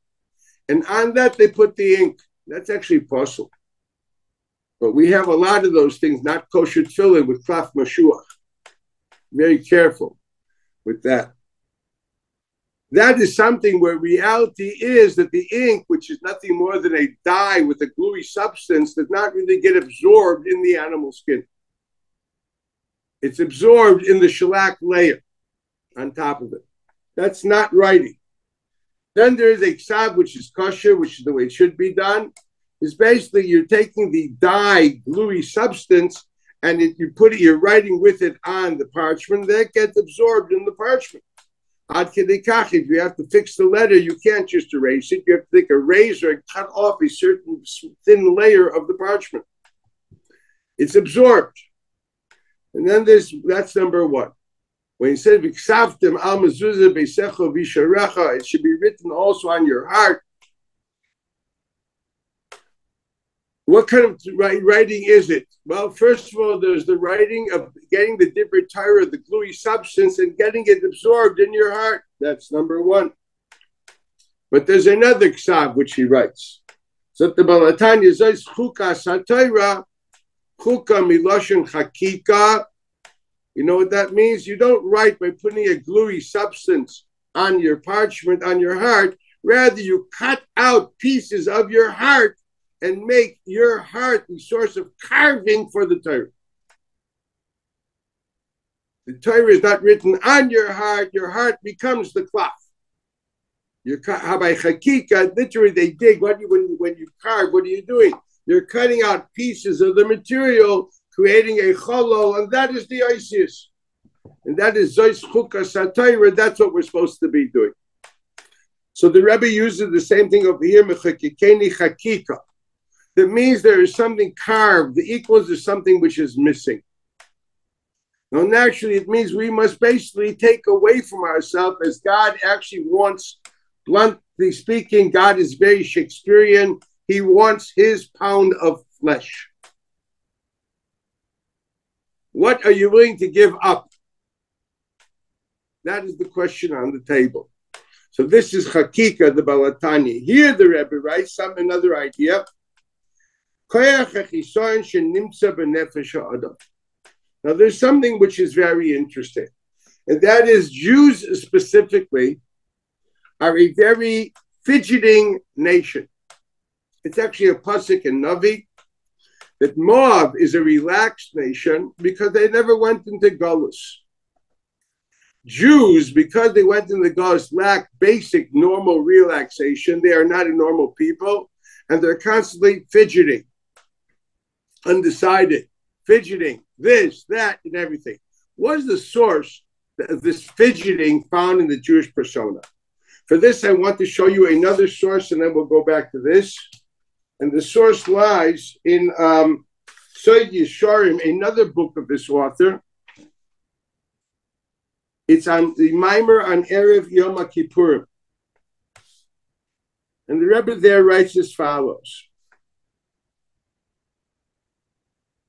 Speaker 1: and on that they put the ink. That's actually possible. But we have a lot of those things, not kosher tefillin with klaf mashuach. Very careful with that. That is something where reality is that the ink, which is nothing more than a dye with a gluey substance, does not really get absorbed in the animal skin. It's absorbed in the shellac layer on top of it. That's not writing. Then there is a ksav, which is kosher, which is the way it should be done. Is basically you're taking the dye, gluey substance, and you're writing with it on the parchment. That gets absorbed in the parchment. Ad kedei kach, if you have to fix the letter, you can't just erase it. You have to take a razor and cut off a certain thin layer of the parchment. It's absorbed. And then that's number one. When he said, "V'ksavtem al mezuzah beisecho v'sharecha," it should be written also on your heart. What kind of writing is it? Well, first of all, there's the writing of getting the different Torah, the gluey substance, and getting it absorbed in your heart. That's number one. But there's another ksav which he writes. So the Balatanya says, "Chuka satayra, chuka miloshen chakika." You know what that means? You don't write by putting a gluey substance on your parchment, on your heart. Rather, you cut out pieces of your heart and make your heart the source of carving for the Torah. The Torah is not written on your heart becomes the cloth. How by chakika, literally they dig. When you carve, what are you doing? You're cutting out pieces of the material, creating a cholol, and that is the Isis. And that is Zois Chukas HaTorah. That's what we're supposed to be doing. So the Rebbe uses the same thing over here, mechakikeni chakika. That means there is something carved. The equals is something which is missing. No, naturally, it means we must basically take away from ourselves, as God actually wants, bluntly speaking, God is very Shakespearean. He wants his pound of flesh. What are you willing to give up? That is the question on the table. So this is Chakika, the Balatani. Here the Rebbe writes another idea. Now there's something which is very interesting, and that is Jews specifically are a very fidgeting nation. It's actually a pasuk in Navi that Moab is a relaxed nation because they never went into Golus. Jews, because they went into Golus, lack basic normal relaxation. They are not a normal people, and they're constantly fidgeting, undecided, fidgeting, this, that, and everything. What is the source of this fidgeting found in the Jewish persona? For this, I want to show you another source, and then we'll go back to this. And the source lies in Soid Yesharim, another book of this author. It's on the Maimer on Erev Yom Kippurim. And the Rebbe there writes as follows.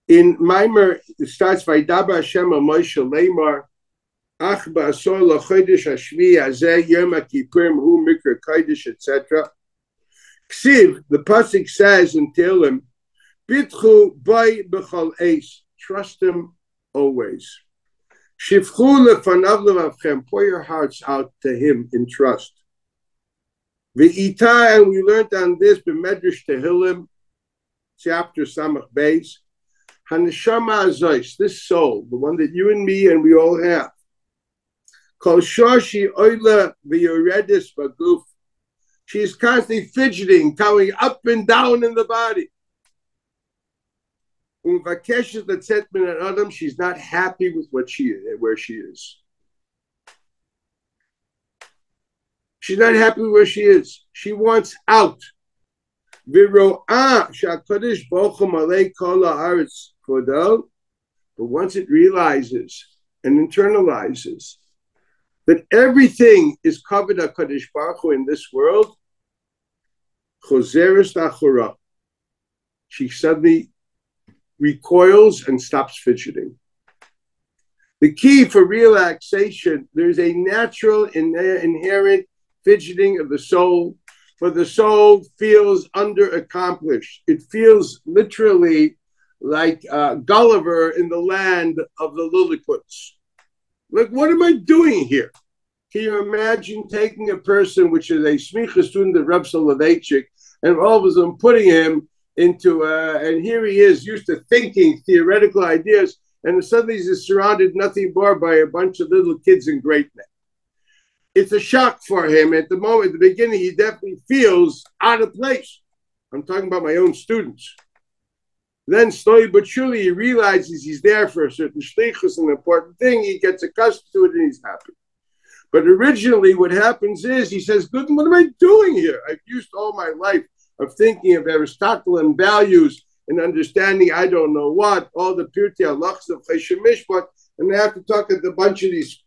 Speaker 1: In Maimer, it starts, Vaidaba Hashem al Moshe Leimar, Ach ba'asor l'chodesh hashvi hazeh Yom Kippurim hu mikra kodesh, etc. Ksiv, the pasuk says in Tehillim, Bitchu bay b'chol eis, trust him always. Shifchu lefanav levavchem, pour your hearts out to him in trust. V'ita, and we learned on this b'medrash Tehillim, chapter Samach Beis, Haneshama Azois, this soul, the one that you and me and we all have. Kol shoshi oila v'yoredis baguf. She is constantly fidgeting, going up and down in the body. She's not happy with what she is, where she is. She's not happy where she is. She wants out. But once it realizes and internalizes that everything is covered HaKadosh Baruch Hu in this world, she suddenly recoils and stops fidgeting. The key for relaxation, there's a natural inherent fidgeting of the soul, for the soul feels underaccomplished. It feels literally like Gulliver in the land of the Lilliputians. Like, what am I doing here? Can you imagine taking a person, which is a smicha student of Reb Soloveitchik, and all of a sudden putting him into, and here he is used to thinking theoretical ideas, and suddenly he's surrounded nothing more by a bunch of little kids in great men. It's a shock for him. At the moment, at the beginning, he definitely feels out of place. I'm talking about my own students. Then slowly but surely he realizes he's there for a certain shlichus, an important thing. He gets accustomed to it and he's happy. But originally what happens is he says, good, what am I doing here? I've used all my life of thinking of Aristotelian values and understanding I don't know what, all the Pirtei Halachos of Chesed Mishpat, and I have to talk to a bunch of these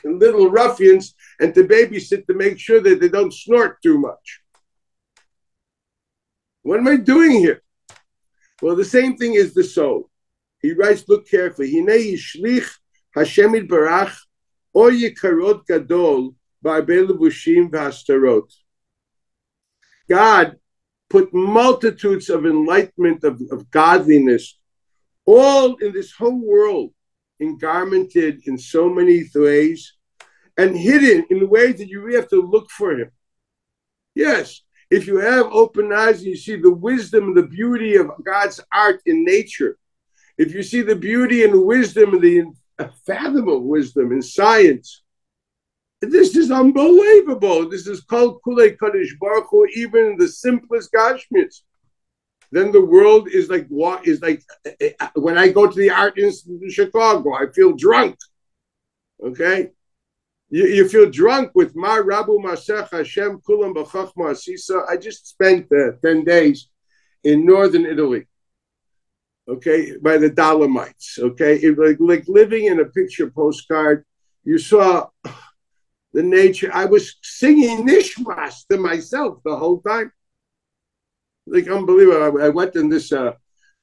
Speaker 1: little ruffians and to babysit to make sure that they don't snort too much. What am I doing here? Well, the same thing is the soul. He writes, look carefully. Hinei yishlich Hashem yitbarach or yikarot gadol ba'arbe levushim v'hastarot. God put multitudes of enlightenment, of godliness, all in this whole world, engarmented in so many ways, and hidden in ways that you really have to look for him. Yes, if you have open eyes and you see the wisdom and the beauty of God's art in nature, if you see the beauty and the wisdom and the unfathomable wisdom in science, this is unbelievable. This is called Kulei Kadosh Baruch Hu, even in the simplest Gashmias. Then the world is like when I go to the Art Institute in Chicago, I feel drunk. Okay? You feel drunk with Mar Rabu Masech Hashem Kulam B'Chachma Asisa. I just spent 10 days in northern Italy. okay, by the Dolomites, okay? It like living in a picture postcard. You saw the nature. I was singing Nishmas to myself the whole time. Like unbelievable. I went in this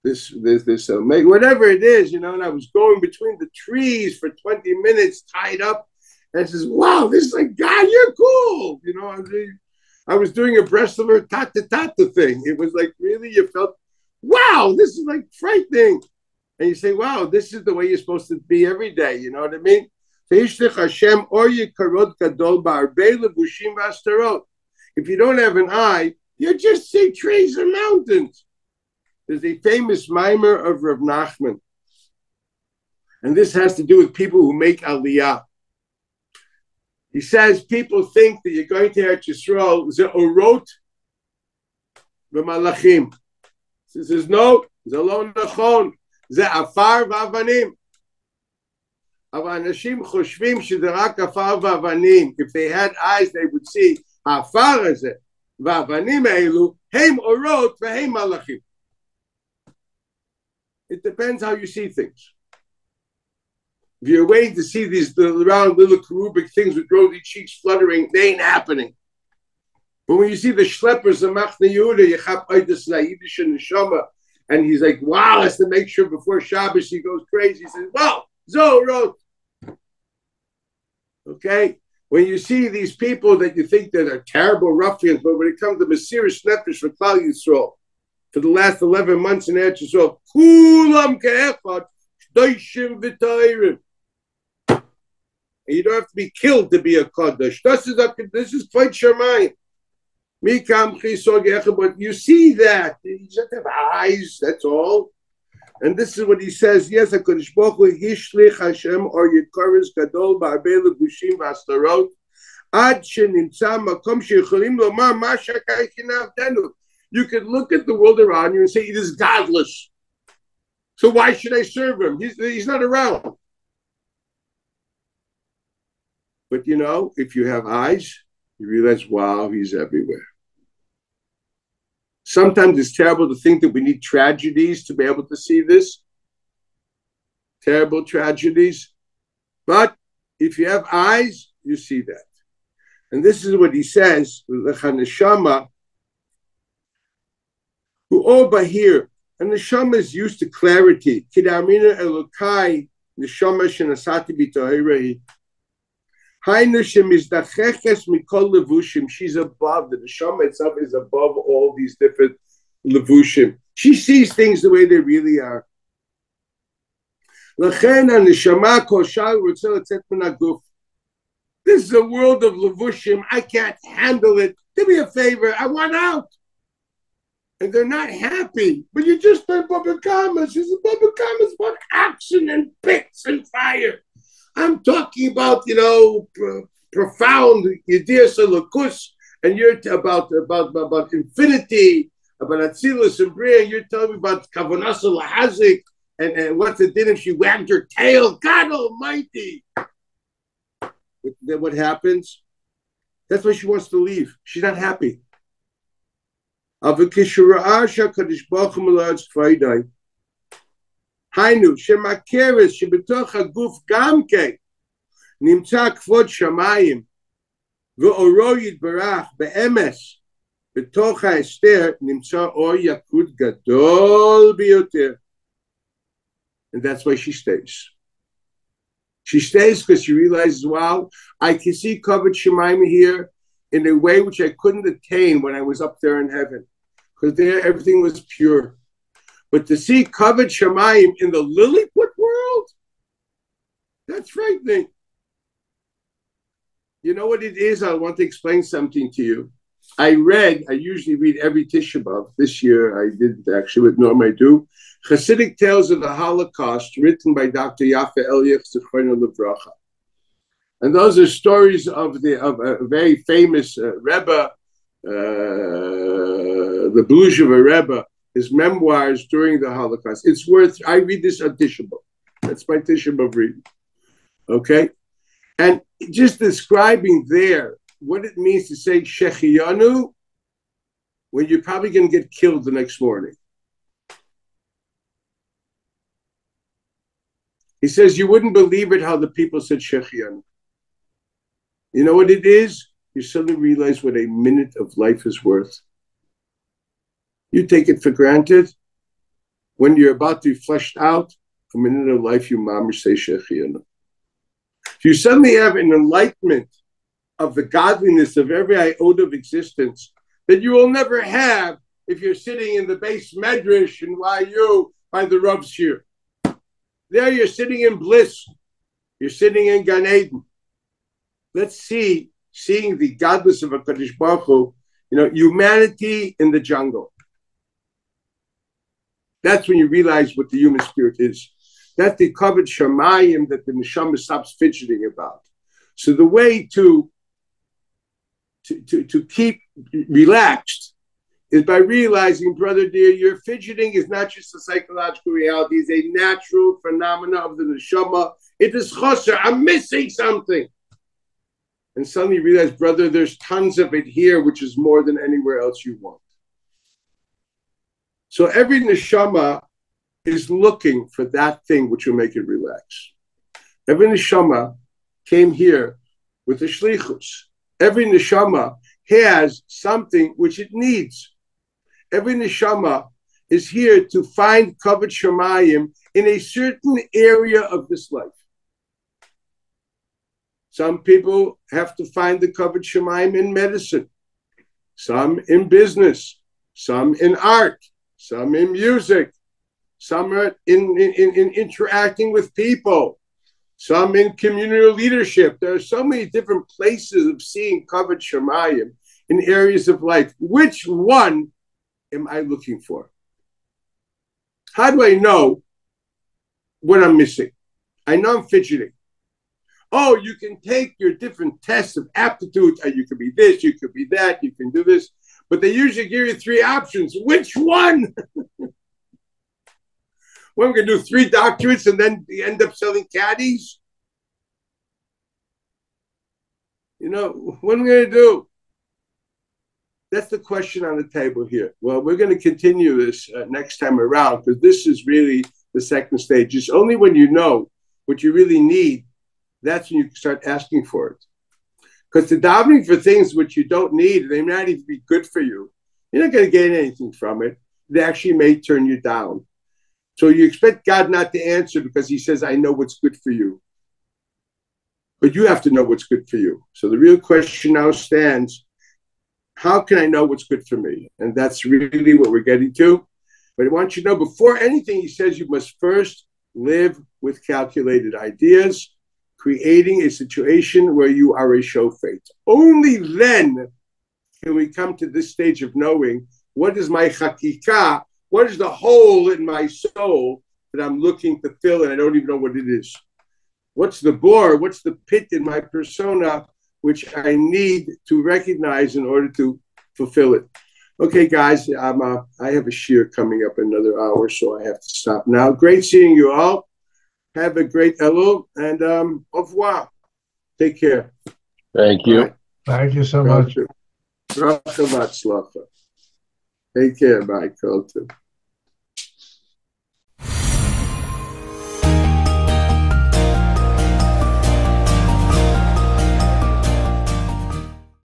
Speaker 1: whatever it is, you know, and I was going between the trees for 20 minutes tied up. And I says, wow, this is like, God, you're cool. You know, I was doing a Breslover tata thing. It was like, really, you felt, wow, this is like frightening. And you say, wow, this is the way you're supposed to be every day. You know what I mean? If you don't have an eye, you just see trees and mountains. There's a famous mimer of Rav Nachman. And this has to do with people who make aliyah. He says people think that you're going to Eretz Yisrael, ze orot v'malachim. He says, no, ze lo nachon, ze afar v'avanim. Avanashim choshvim sheze rak afar v'avanim. If they had eyes, they would see afar hazeh v'avanim elu, heim orot v'heim malachim. It depends how you see things. If you're waiting to see these round little cherubic things with rosy cheeks fluttering, they ain't happening. But when you see the schleppers of Machne Yehuda, Yechap Oidus La'idish and Neshama, and he's like, wow, has to make sure before Shabbos he goes crazy. He says, well, Zoh wrote. Okay? When you see these people that you think that are terrible ruffians, but when it comes to Mesiris Nefesh for Klal Yisrael, for the last 11 months in Eretz Yisrael, Kulam Ke'echad, Shdoishim V'Tairim. And you don't have to be killed to be a Kaddish. This is quite Shemayim. But you see that. You just have eyes, that's all. And this is what he says. Yes, HaKadosh Baruch Hu Hishlich Hashem or Yikaris Gadol Ba'arbei Levushim V'Astarot Ad Shenimtza Makom Sheyicholim Lomar Ma Shakai Chinavdenu. You could look at the world around you and say it is godless. So why should I serve him? He's not around. But you know, if you have eyes, you realize, wow, he's everywhere. Sometimes it's terrible to think that we need tragedies to be able to see this. Terrible tragedies. But if you have eyes, you see that. And this is what he says, L'chaneshama, who all bahir, and the neshama is used to clarity. Kidamina elokai neshama shenasati b'tohirahi. She's above. The neshama itself is above all these different levushim. She sees things the way they really are. This is a world of levushim. I can't handle it. Do me a favor. I want out. And they're not happy. But you just heard Baba Kama. She's a Baba Kama's about action and pits and fire. I'm talking about, you know, profound ideas of Lakus, and you're about infinity, about Atzilus and Bria, and you're telling me about Kavanasa Lahazik, and what's the din if she wagged her tail? God Almighty! Then what happens? That's why she wants to leave. She's not happy. היינו, שמכרת שבתוך הגוף גם כן נמצא כבוד שמיים ואורו יתברך באמס, בתוך ההסתר נמצא אור יקוד גדול ביותר. And that's why she stays. She stays because she realizes, wow, I can see covered Shemaim here in a way which I couldn't attain when I was up there in heaven. Because there everything was pure. But to see covered Shemayim in the Lilliput world, that's frightening. You know what it is? I want to explain something to you. I usually read every Tisha B'Av. This year I did actually with Norm I do. Hasidic Tales of the Holocaust, written by Dr. Yafa Eliach Zichrono Livracha. And those are stories of a very famous Rebbe, the Bluzhever Rebbe, his memoirs during the Holocaust. It's worth, I read this on Tisha B'Av. That's my Tisha B'Av reading. Okay? And just describing there what it means to say Shechiyanu when you're probably going to get killed the next morning. He says, you wouldn't believe it how the people said Shechianu. You know what it is? You suddenly realize what a minute of life is worth. You take it for granted. When you're about to be fleshed out, a minute of life, you mamish say Shechianu. You suddenly have an enlightenment of the godliness of every iota of existence that you will never have if you're sitting in the base medrash and by the Rav's shir. There you're sitting in bliss. You're sitting in Gan Eden. Let's seeing the godless of HaKadosh Baruch Hu, humanity in the jungle. That's when you realize what the human spirit is. That's the covered shamayim that the neshama stops fidgeting about. So the way to keep relaxed is by realizing, brother dear, your fidgeting is not just a psychological reality, it's a natural phenomena of the neshama. It is chosser. I'm missing something. And suddenly you realize, brother, there's tons of it here, which is more than anywhere else you want. So every neshama is looking for that thing which will make it relax. Every neshama came here with a shlichus. Every neshama has something which it needs. Every neshama is here to find kavod shamayim in a certain area of this life. Some people have to find the kavod shamayim in medicine, some in business, some in art, some in music, some are in interacting with people, some in communal leadership. There are so many different places of seeing kavod shamayim in areas of life. Which one am I looking for? How do I know what I'm missing? I know I'm fidgeting. Oh, you can take your different tests of aptitude. You could be this, you could be that, you can do this. But they usually give you 3 options. Which one? Well, we're going to do 3 doctorates and then you end up selling caddies? What are we going to do? That's the question on the table here. Well, we're going to continue this next time around because this is really the second stage. It's only when you know what you really need, that's when you start asking for it. Because the davening for things which you don't need, they may not even be good for you. You're not going to gain anything from it. They actually may turn you down. So you expect God not to answer because he says, I know what's good for you. But you have to know what's good for you. So the real question now stands, how can I know what's good for me? And that's really what we're getting to. But I want you to know, before anything, he says you must first live with calculated ideas, creating a situation where you are a shofet. Only then can we come to this stage of knowing what is my chakikah, what is the hole in my soul that I'm looking to fill and I don't even know what it is. What's the bore, what's the pit in my persona which I need to recognize in order to fulfill it. Okay, guys, I have a shir coming up in another hour, so I have to stop now. Great seeing you all. Have a great Elul, and au revoir. Take care.
Speaker 2: Thank you.
Speaker 3: Right. Thank you so much.
Speaker 1: Take care. Bye, Koltu.